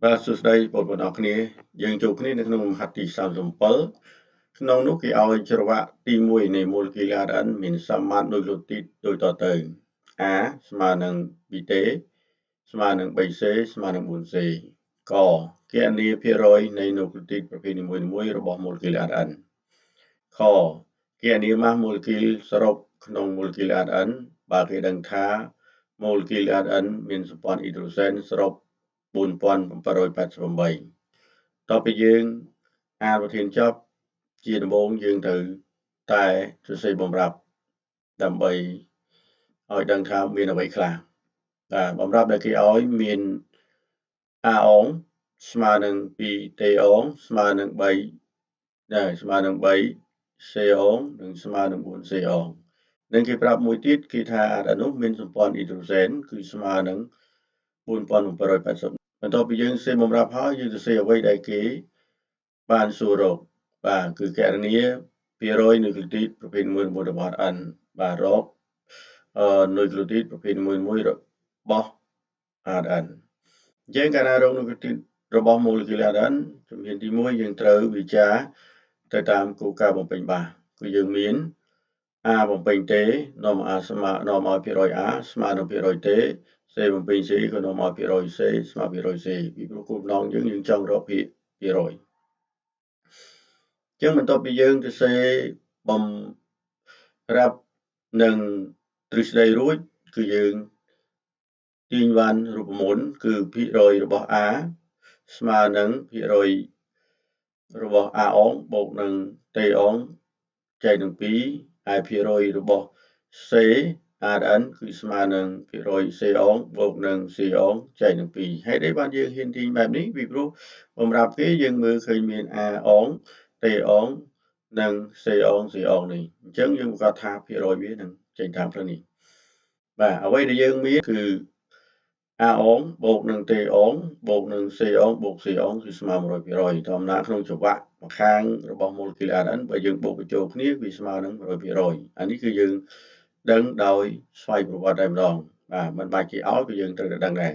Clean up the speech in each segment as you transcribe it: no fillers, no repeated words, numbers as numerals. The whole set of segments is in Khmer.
បាទសួស្តីបងប្អូនអរគ្នាយើងជួបគ្នានៅក្នុងលំហាត់ទី37ក្នុងនោះគេឲ្យច្រវាក់ទី1នៃមូលគីឡ Rn មានសម្បត្តិនុយក្រូទីតដូចតទៅ A ស្មើនឹង BT ស្មើនឹង 3C ស្មើនឹង 4C កគណនាភាគរយនៃនុយក្រូទីតប្រភេទនីមួយៗរបស់មូលគីឡ Rn ខគណនាម៉ាស់មូលគីលសរុបក្នុងមូលគីឡ Rn បើគេដឹងថាមូលគីឡ Rn មានសម្ព័ន្ធអ៊ីដ្រូសែនសរុប4788តទៅពីយើងអានប្រធានចប់ជាដំបូងយើងត្រូវតែសរសេរបម្រាប់ដើម្បីឲ្យដឹងថាមានអ្វីខ្លះបាទបម្រាប់ដែលគេឲ្យមាន A អងស្មើនឹង 2T អងស្មើនឹង 3 ស្មើនឹង 3C អងនិងស្មើនឹង 4C អងនិងគេប្រាប់មួយទៀតគេថាអានោះមានសម្ព័ន្ធអ៊ីដ្រូសែនគឺស្មើនឹង4780បន្ទាប់ពីយើងសរសេរបម្រាប់ហើយយើងសរសេរអ្វីដែលគេបានសួររកបាទគឺគណនាភាគរយនុយក្រូទីតប្រភេទមួយរបស់ N បាទរកនុយក្រូទីតប្រភេទមួយរបស់ Rn យើងកាលណារកនុយក្រូទីតរបស់មូលគីឡ Rn ជំហានទី1យើងត្រូវវិចារទៅតាមគោលការណ៍បំពេញបាសគឺយើងមាន A បំពេញទេនាំឲ្យភាគរយ A ស្មើនឹងភាគរយទេ C បំពេញ C ក៏នាំឲ្យភាគរយ C ស្មើភាគរយ C ពីព្រោះគោលបំណងយើងចង់រកភាគរយចឹងបន្ទាប់ពីយើងសរសេរបំរាប់នឹងទ្រឹស្ដីរួចគឺយើងទាញវ៉ាន់រូបមន្តគឺភាគរយរបស់ A ស្មើនឹងភាគរយរបស់ A អងបូកនឹង T អងចែកនឹង2ហើយភាគរយរបស់ C Rn គឺស្មើនឹងភាគរយ C អងបូកនឹង C អងចែកនឹង2ហេតុអីបានយើងហ៊ានទាញបែបនេះពីព្រោះបំរាប់គេយើងមើលឃើញមាន A អង T អងនិង C អង C អងនេះអញ្ចឹងយើងប្រកាសថាភាគរយវានឹងចេញតាមផ្លូវនេះបាទអ្វីដែលយើងមានគឺ A អងបូកនឹង T អងបូកនឹង C អងបូក C អងគឺស្មើ 100%ធម្មតាក្នុងច្រវាក់ម្ខាងរបស់មូលគីឡ Rn បើយើងបូកបញ្ចូលគ្នាវាស្មើនឹង 100%អានេះគឺយើងដឹងដោយស្វ័យប្រវត្តិតែម្ដងបាទមិនបាច់គេឲ្យក៏យើងត្រូវតែដឹងដែរ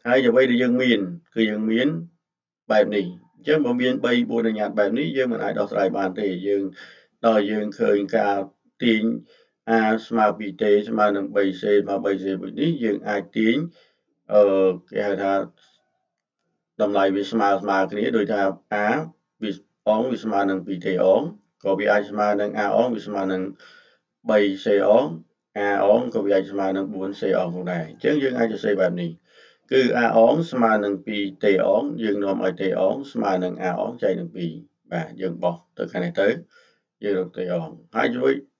ហើយអ្វីដែលយើងមានគឺយើងមានបែបនេះអញ្ចឹងបើមាន3 4អញ្ញត្តិបែបនេះយើងមិនអាចដោះស្រាយបានទេយើងដល់យើងឃើញការទាញ A ស្មើ 2T ស្មើនឹង 3C ស្មើ 3C មួយនេះយើងអាចទាញគេហៅថាតម្លៃវាស្មើគ្នាដោយថា A វាអងវាស្មើនឹង 2T អងក៏វាអាចស្មើនឹង A អងវាស្មើនឹង 3C អង A អងក៏វាអាចស្មើនឹង 4C អងផងដែរអញ្ចឹងយើងអាចសរសេរបែបនេះគឺ A អងស្មើនឹង 2T អងយើងនាំឲ្យ T អងស្មើនឹង A អងចែកនឹង2បាទយើងបោះទៅខាងនេះទៅយើងរក T អងហើយ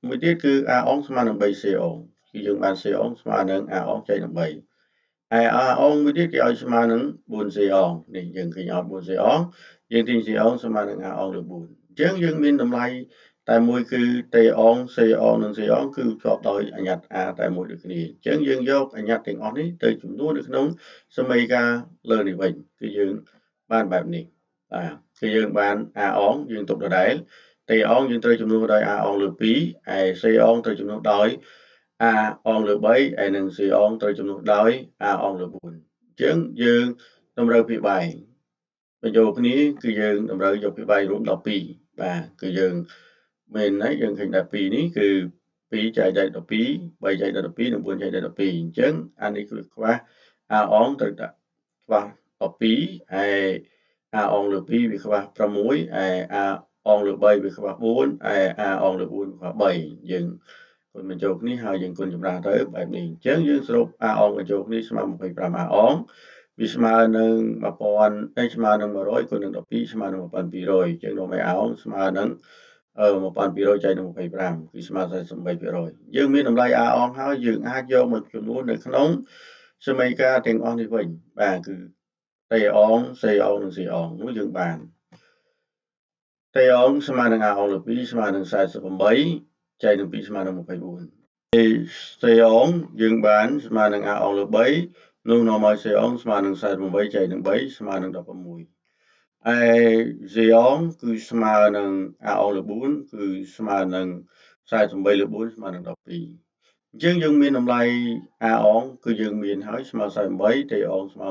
មួយទៀតគឺ A អងស្មើនឹង 3C អងគឺយើងបាន C អងស្មើនឹង A អងចែកនឹង3ហើយ A អងមួយទៀតគេឲ្យស្មើនឹង 4C អងនេះយើងឃើញឲ្យ 4C អងយើងទាញ C អងស្មើនឹង A អងលើ4អញ្ចឹងយើងមានតម្លៃតែមួយគឺ T អង C អងនិង C អងគឺប្រកបដោយអញ្ញត្តិ A តែមួយដូចគ្នាអញ្ចឹងយើងយកអញ្ញត្តិទាំងអស់នេះទៅចំនួននៅក្នុងសមីការលើនេះវិញគឺយើងបានបែបនេះបាទគឺយើងបាន A អងយើងទុកដដែល T អងយើងត្រូវចំនួនដោយ A អងលើ2ហើយ C អងត្រូវចំនួនដោយ A អងលើ3ហើយនឹង C អងត្រូវចំនួនដោយ A អងលើ4អញ្ចឹងយើងតម្រូវពីបែងបញ្ចូលគ្នាគឺយើងតម្រូវយកពីបែងរួម12បាទគឺយើងមានហើយយើងឃើញថា2នេះគឺ2ចែកដោយ12 3ចែកដោយ12និង4ចែកដោយ12អញ្ចឹងអានេះគឺខ្វះ A អងត្រូវដាក់ខ្វះ12ហើយ A អងលើ2វាខ្វះ6ហើយ A អងលើ3វាខ្វះ4ហើយ A អងលើ4ខ្វះ3យើងគុណបញ្ចូលគ្នាហើយយើងគុណចម្រាស់ទៅបែបនេះអញ្ចឹងយើងសរុប A អងបញ្ចូលគ្នាស្មើ25 A អងវាស្មើនឹង1000ស្មើនឹង100គុណនឹង12ស្មើនឹង1200អញ្ចឹងនាំឲ្យ A អងស្មើនឹង1200ចែកនឹង25គឺស្មើ48%យើងមានតម្លៃ A អងហើយយើងអាចយកមកចំនួននៅក្នុងសមីការទាំងអស់នេះវិញបាទគឺ T អង C អងនិង C អងនោះយើងបាន T អងស្មើនឹង A អងលើ2ស្មើនឹង48ចែកនឹង2ស្មើនឹង24 C អងយើងបានស្មើនឹង A អងលើ3នោះនាំឲ្យ C អងស្មើនឹង48ចែកនឹង3ស្មើនឹង16ហើយ Z អងគឺស្មើនឹង A អងលើ4គឺស្មើនឹង48លើ4ស្មើនឹង12 អញ្ចឹងយើងមានតម្លៃ a អងគឺយើងមានហើយស្មើ48 t អងស្មើ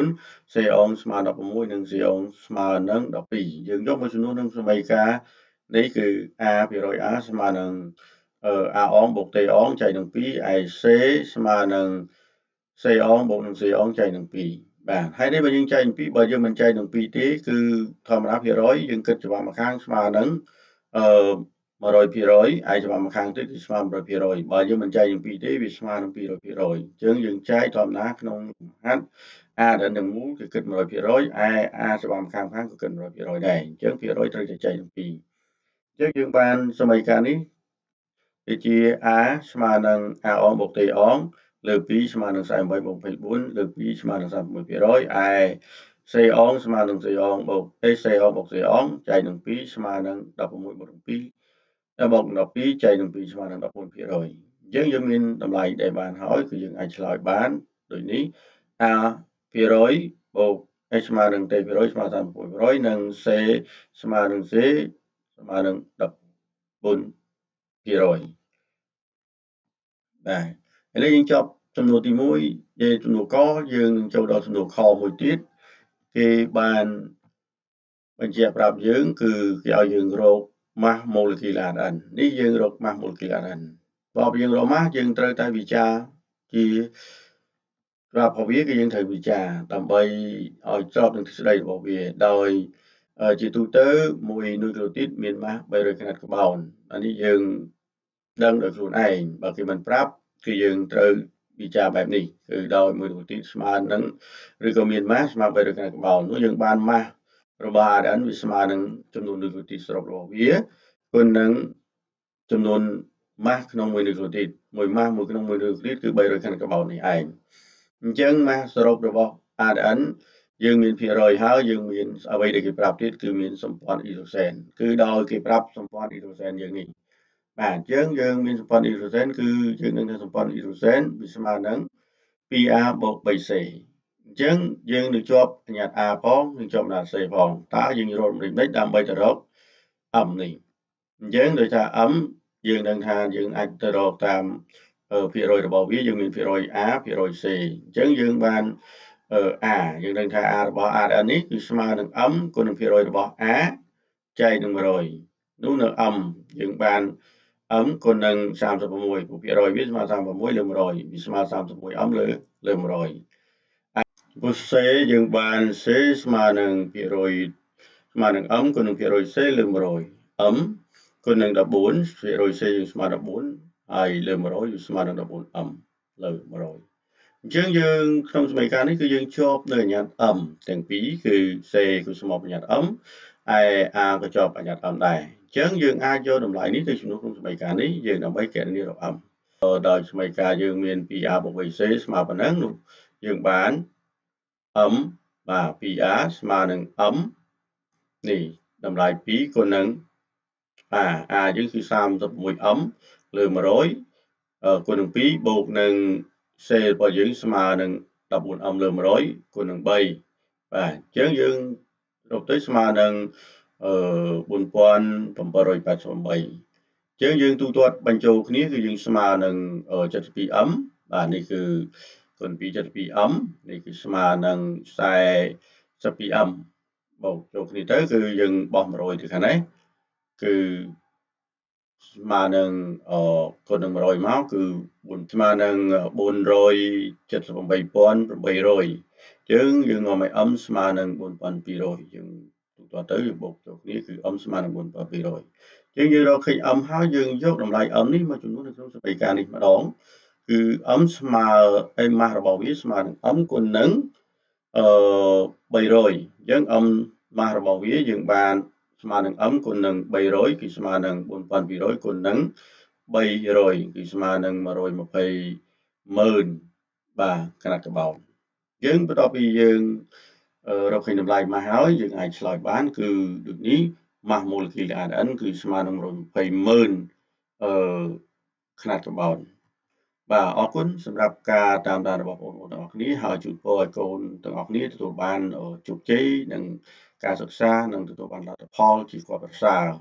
24 c អងស្មើ16និង c អងស្មើនឹង12យើងយកមួយចំនួននឹងសមីការនេះគឺ a ភាគរយ a ស្មើនឹងa អងបូក t អងចែកនឹង2ឯ c ស្មើនឹង c អងបូកនឹង c អងចែកនឹង2បាទហើយនេះបើយើងចែកនឹង2បើយើងមិនចែកនឹង2ទេគឺធម្មតាភាគរយយើងគិតច្បាប់ម្ខាងស្មើនឹង100%ឯច្បាប់ម្ខាងទៀតគឺស្មើ100%បើយើងមិនចែកនឹង2ទេវាស្មើនឹង200%អញ្ចឹងយើងចែកធម្មតាក្នុងលំហាត់ a ដែលនឹងមូលគឺគិត100%ឯ a ច្បាប់ម្ខាងគឺគិត100%ដែរអញ្ចឹងភាគរយត្រូវតែចែកនឹង2អញ្ចឹងយើងបានសមីការនេះដូចជា a ស្មើនឹង a អងបូក t អងលើ2ស្មើនឹង48បូក24លើ2ស្មើនឹង31%ឯ c អងស្មើនឹង c អងបូក c អងបូក c អងចែកនឹង2ស្មើនឹង16បូក2បូក12ចែកនឹង2ស្មើនឹង14%អញ្ចឹងយើងមានតម្លៃដែលបានហើយគឺយើងអាចឆ្លើយបានដូចនេះ a ភាគរយបូក h ស្មើនឹង t ភាគរយស្មើ36%និង c ស្មើនឹង c ស្មើនឹង14%បាទឥឡូវយើងចប់សំណួរទី1និយាយសំណួរកយើងនឹងចូលដល់សំណួរខមួយទៀតគេបានបញ្ជាក់ប្រាប់យើងគឺគេឲ្យយើងរក mass molecular ADN នេះយើងរក mass molecular ADN បើយើងរក mass យើងត្រូវតែវិចារជាប្រាប់របស់វាគឺយើងត្រូវវិចារដើម្បីឲ្យស្របនឹងទ្រឹស្ដីរបស់វាដោយជាទូទៅមួយនុយក្លេអូទីតមាន mass 300 ក្រាតកាបូនអានេះយើងដឹងដោយខ្លួនឯងបើគេមិនប្រាប់គឺយើងត្រូវវិចារបែបនេះគឺដោយមួយនុយក្លេអូទីតស្មើនឹងឬក៏មាន mass ស្មើ300 ក្រាតកាបូននោះយើងបាន mass របស់ ADN វាស្មើនឹងចំនួននុយក្លេអូទីតសរុបរបស់វាគុណនឹងចំនួន mass ក្នុងមួយនុយក្លេអូទីតមួយ mass មួយក្នុងមួយនុយក្លេអូទីតគឺ300 ក្រាតកាបូននេះឯងអញ្ចឹង mass សរុបរបស់ ADN យើងមានភាគរយហើយយើងមានអ្វីដែលគេប្រាប់ទៀតគឺមានសម្ព័ន្ធអ៊ីដ្រូសែនគឺដោយគេប្រាប់សម្ព័ន្ធអ៊ីដ្រូសែនយើងនេះបាទអញ្ចឹងយើងមានសម្ព័ន្ធអ៊ីដ្រូសែនគឺយើងនឹងសម្ព័ន្ធអ៊ីដ្រូសែនវាស្មើនឹង 2a បូក 3c អញ្ចឹងយើងនឹងជាប់អញ្ញត្តិ a ផងនឹងជាប់អញ្ញត្តិ c ផងតើយើងរកមិនដេចដើម្បីទៅរក m នេះអញ្ចឹងដោយសារ m យើងដឹងថាយើងអាចទៅរកតាមភាគរយរបស់វាយើងមានភាគរយ a ភាគរយ c អញ្ចឹងយើងបាន a យើងដឹងថា a របស់ ADN នេះគឺស្មើនឹង m គុណនឹងភាគរយរបស់ a ចែកនឹង100នោះនៅ m យើងបាន m គុណនឹង36ព្រោះភាគរយវាស្មើ36លើ100វាស្មើ31 m លើ100ព្រោះ c យើងបាន c ស្មើនឹងភាគរយស្មើនឹង m គុណនឹងភាគរយ c លើ100 m គុណនឹង14ភាគរយ c យើងស្មើ14ហើយលើ100វាស្មើនឹង 14m លើ100អញ្ចឹងយើងក្នុងសមីការនេះគឺយើងជាប់នៅអញ្ញត្តិ m ទាំងពីរគឺ c គឺស្មើអញ្ញត្តិ m ឯ a ក៏ជាប់អញ្ញត្តិ m ដែរអញ្ចឹងយើងអាចយកតម្លៃនេះទៅជំនួសក្នុងសមីការនេះយើងដើម្បីគណនារក m ដោយសមីការយើងមាន 2a បូក 3c ស្មើប៉ុណ្ណឹងនោះយើងបាន m បាទ 2a ស្មើនឹង m នេះតម្លៃ2គុណនឹង a យើងគឺ 36m លើ100គុណនឹង2បូកនឹង c របស់យើងស្មើនឹង 14m លើ100គុណនឹង3បាទអញ្ចឹងយើងរកទៅស្មើនឹង4788អញ្ចឹងយើងទូទាត់បញ្ចូលគ្នាគឺយើងស្មើនឹង 72m បាទនេះគឺគុណ2 72m នេះគឺស្មើនឹង42m បូកចូលគ្នាទៅគឺយើងបោះ100ទៅខាងនេះគឺស្មើនឹងគុណនឹង100មកគឺស្មើនឹង478,800យើងនាំឲ្យ m ស្មើនឹង4200យើងទូទាត់ទៅយើងបូកចូលគ្នាគឺ m ស្មើនឹង4200យើងរកឃើញ m ហើយយើងយកតម្លៃ m នេះមកចំនួននៅក្នុងសមីការនេះម្ដងគឺ m ស្មើ mass របស់វាស្មើនឹង m គុណនឹង300អញ្ចឹង m mass របស់វាយើងបានស្មើនឹង m គុណនឹង300គឺស្មើនឹង4200គុណនឹង300គឺស្មើនឹង120,000បាទក្រាតកាបូនយើងបន្ទាប់ពីយើងរកឃើញតម្លៃ mass ហើយយើងអាចឆ្លើយបានគឺដូចនេះ mass molecular ADN គឺស្មើនឹង120,000ក្រាតកាបូនបាទអរគុណសម្រាប់ការតាមដានរបស់បងប្អូនទាំងអស់គ្នាហើយជូនពរឲ្យកូនទាំងអស់គ្នាទទួលបានជោគជ័យនិងការសិក្សានិងទទួលបានលទ្ធផលជាស្គាល់ប្រសើរ